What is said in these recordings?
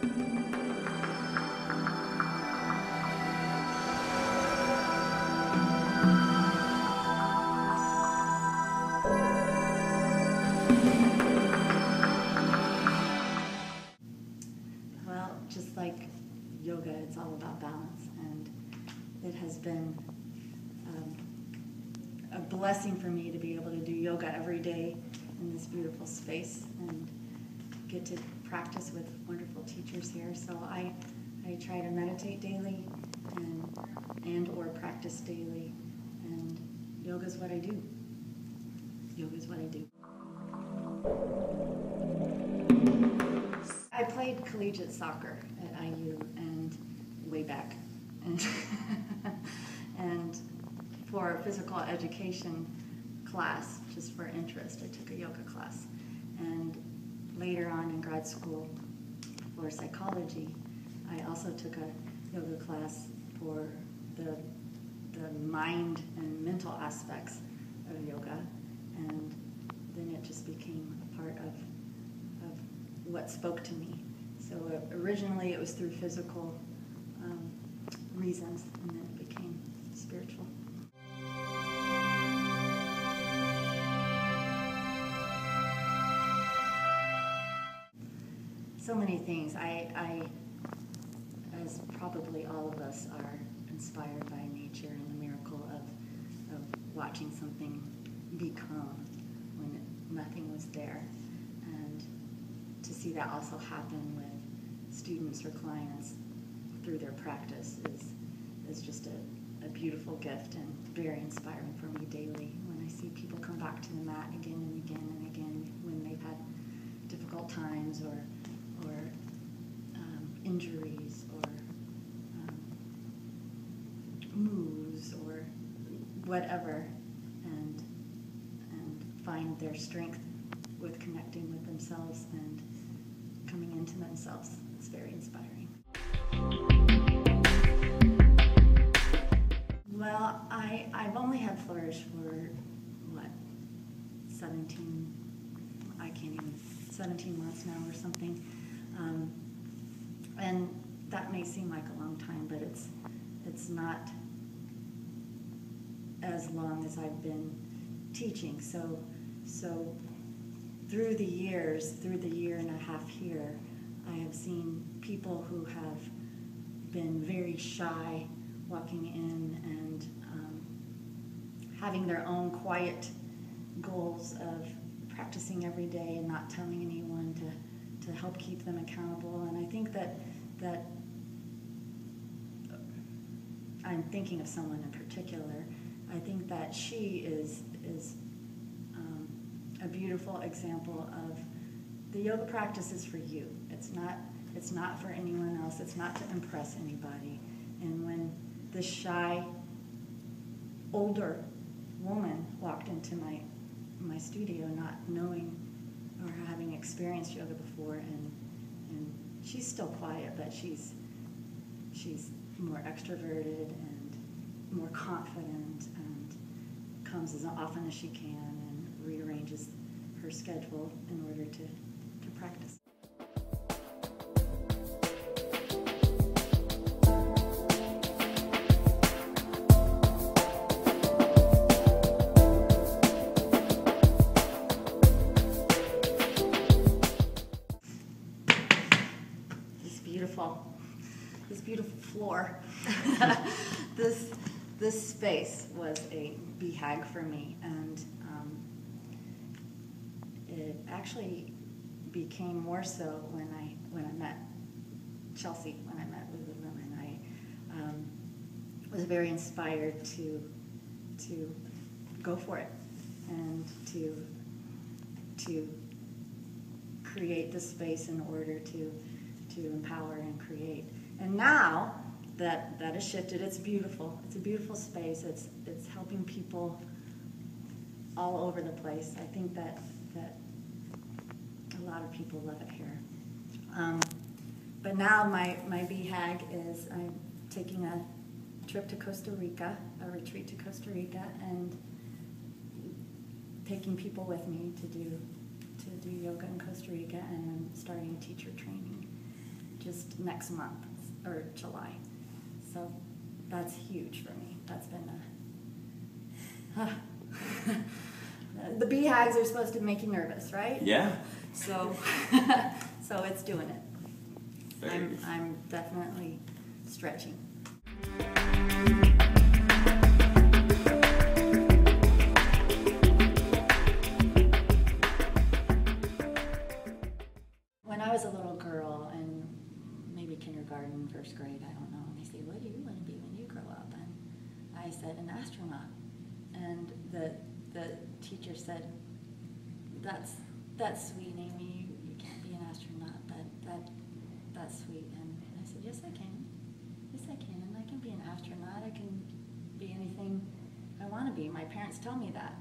Well, just like yoga, it's all about balance, and it has been a blessing for me to be able to do yoga every day in this beautiful space and get to practice with wonderful teachers here. So I try to meditate daily and or practice daily, and yoga is what I do. Yoga is what I do. I played collegiate soccer at IU and way back, and for physical education class, just for interest, I took a yoga class. And later on in grad school for psychology, I also took a yoga class for the mind and mental aspects of yoga, and then it just became a part of what spoke to me. So originally it was through physical reasons, and then it became spiritual. So many things. I, as probably all of us, are inspired by nature and the miracle of watching something become when nothing was there. And to see that also happen with students or clients through their practice is just a beautiful gift and very inspiring for me daily when I see people come back to the mat again and again and again when they've had difficult times or injuries or moves or whatever, and find their strength with connecting with themselves and coming into themselves. It's very inspiring. Well, I've only had Flourish for, 17 months now or something. And that may seem like a long time, but it's not as long as I've been teaching. So through the years, through the year and a half here, I have seen people who have been very shy walking in and having their own quiet goals of practicing every day and not telling anyone to help keep them accountable. And I think that I'm thinking of someone in particular. I think that she is a beautiful example of the yoga practice is for you. It's not for anyone else. It's not to impress anybody. And when this shy, older woman walked into my studio not knowing or having experienced yoga before, and she's still quiet, but she's more extroverted and more confident and comes as often as she can and rearranges her schedule in order to practice. This beautiful floor. This space was a BHAG for me, and it actually became more so when I met Chelsea, when I met Lululemon. I was very inspired to go for it and to create the space in order to empower and create. And now that has shifted, it's beautiful. It's a beautiful space. It's helping people all over the place. I think that a lot of people love it here. But now my BHAG is I'm taking a trip to Costa Rica, a retreat to Costa Rica, and taking people with me to do yoga in Costa Rica, and I'm starting teacher training. just next month, or July. So that's huge for me. That's been the BHAGs are supposed to make you nervous, right? Yeah. So, so it's doing it. I'm definitely stretching. When I was a little girl, and maybe kindergarten, first grade, I don't know, and they say, "What do you want to be when you grow up?" And I said, "An astronaut." And the teacher said, "That's sweet, Amy. You can't be an astronaut, but that's sweet." And I said, "Yes, I can. Yes, I can. And I can be an astronaut. I can be anything I want to be. My parents tell me that."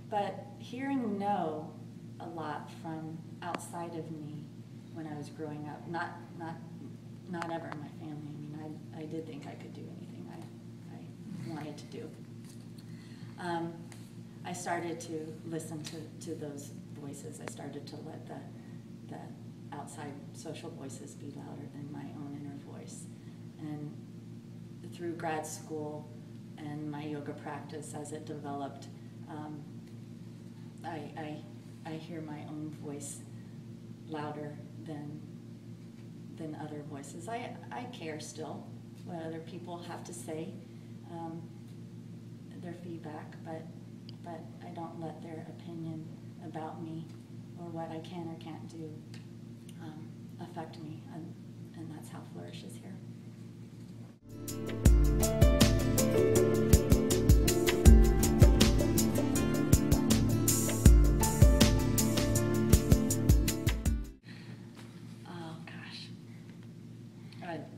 But hearing no a lot from outside of me when I was growing up, not ever in my family. I mean, I did think I could do anything I wanted to do. I started to listen to those voices. I started to let the outside social voices be louder than my own inner voice. And through grad school and my yoga practice as it developed, I hear my own voice louder than other voices. I care still what other people have to say, their feedback, but I don't let their opinion about me or what I can or can't do affect me, and that's how Flourish is here. Oh gosh,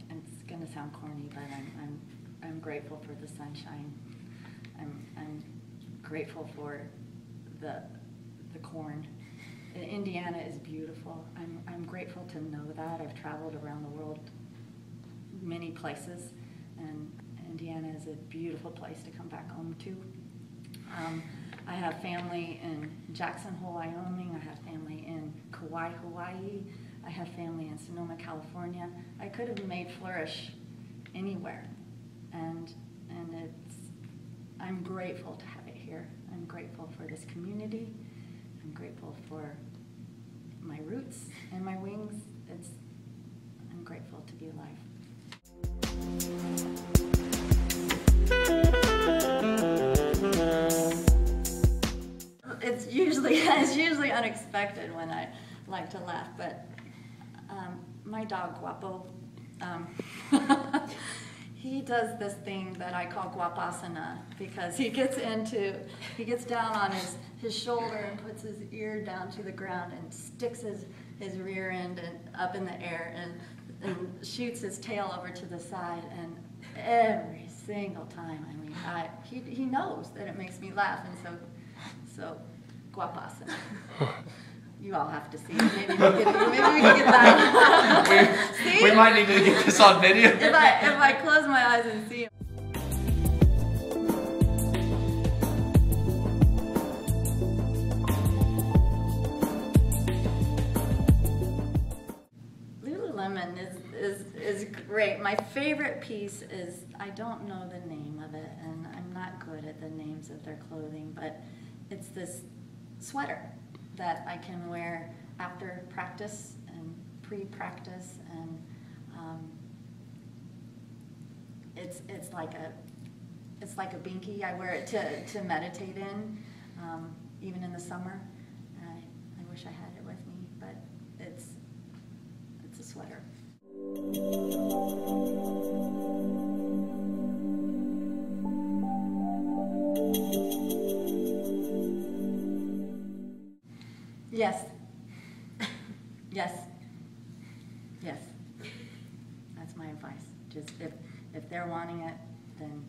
it's gonna sound corny, but I'm grateful for the sunshine. I'm grateful for the corn. Indiana is beautiful. I'm grateful to know that. I've traveled around the world many places, and Indiana is a beautiful place to come back home to. I have family in Jackson Hole, Wyoming. I have family in Kauai, Hawaii. I have family in Sonoma, California. I could have made Flourish anywhere, and I'm grateful to have it here. I'm grateful for this community. I'm grateful for my roots and my wings. I'm grateful to be alive. It's usually unexpected when I like to laugh, but my dog Guapo, he does this thing that I call Guapasana, because he gets down on his shoulder and puts his ear down to the ground and sticks his rear end up in the air and shoots his tail over to the side, and every single time, I mean, he knows that it makes me laugh, and so Guapasana. You all have to see it. Maybe we can get that. we might need to get this on video. If I close my eyes and see it. Lululemon is great. My favorite piece is, I don't know the name of it, and I'm not good at the names of their clothing, but it's this sweater that I can wear after practice and pre-practice, and it's like a binky. I wear it to meditate in, even in the summer. I wish I had it with me, but it's a sweater. Yes. Yes. Yes. That's my advice. Just if they're wanting it, then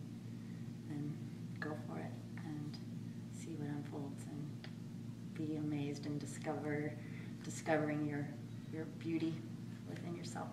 go for it and see what unfolds, and be amazed and discovering your beauty within yourself.